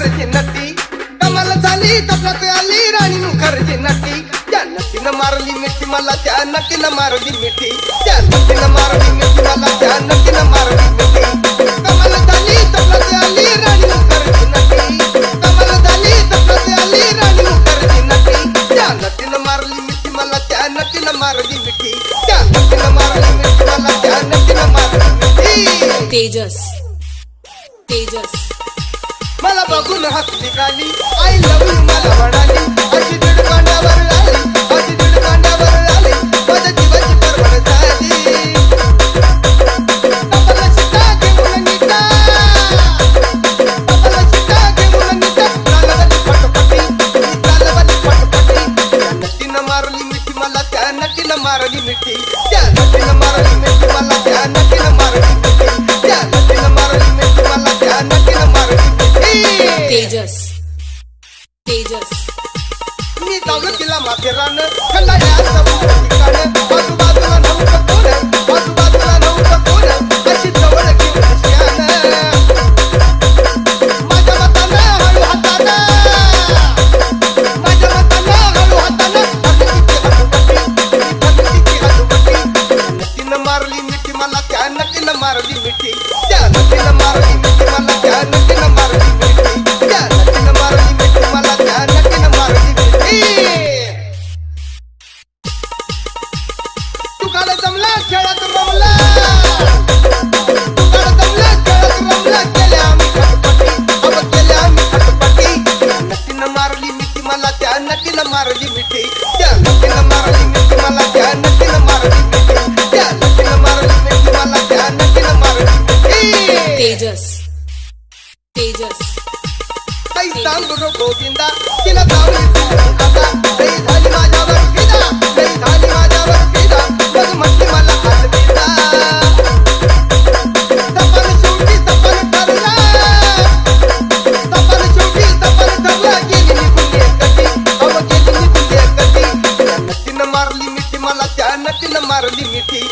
मुखर्जी नटी कमाल झाली तपलात आली राणी मुखर्जी नटी त्या नटीनं मारली मिठी मला त्या नटीनं मारली मिठी त्या नटीनं मारली मिठी मला त्या नटीनं मारली मिठी कमाल झाली तपलात आली राणी मुखर्जी नटी कमाल झाली तपलात आली राणी मुखर्जी नटी त्या नटीनं मारली मिठी मला त्या नटीनं मारली मिठी त्या नटीनं मारली मिठी मला त्या नटीनं मारली मिठी तेजस तेजस मला बघून हसली गाली आय लव्ह यू मला म्हणाली अशी दीड कांड्यावर आली अशी दीड कांड्यावर आली माझ्या जीवाची परवड झाली कपाला शिटा घेऊन नीटा कपाला शिटा घेऊन नीटा चालवली फटफटी चालवली फटफटी त्या नटीनं मारली मिठी मला त्या नटीनं मारली मिठी त्या नटीनं मारली मिठी मला त्या नटीनं मारली मिठी त्या नटीनं मारली मिठी मला त्या नटीनं मारली तेजस तेजस मी जाऊ तिला माथेरान खल्ला या ठिकाण आजूबाजूला नव्हतं कोण आजूबाजूला नव्हतं कोण अशी जवळ घेऊन श्यान माझ्या मतानं हळू हातानं माझ्या मतानं हळू हातानं फगतीची हसुबटी नटीनं मारली मिठी मला त्या नटीनं मारली मिठी त्या नटीनं मारली मिठी मला त्या नटीनं मारली मिठी त्या नटीनं मारली मिठी मला त्या नटीनं मारली मिठी तू काल जमला खेळत रमला तू काल जमला खेळत रमला केल्या आम्ही खटपटी अब केल्या आम्ही खटपटी नटीनं मारली मिठी मला त्या नटीनं मारली मिठी त्या नटीनं मारली मिठी मला त्या नटीनं मारली मिठी त्या नटीनं मारली मिठी मला त्या नटीनं मारली मिठी तेजस तेजस काही सांगू नको गोविंदा तिला जाऊन आता काही झाली माझ्यावर फिदा काही झाली माझ्यावर फिदा मग म्हटली मला अलविदा सपन शेवटी सपन ठरला सपन शेवटी सपन ठरला गेली निघून एकटी अब गेली निघून एकटी त्या नटीनं मारली मिठी मला त्या नटीनं मारली मिठी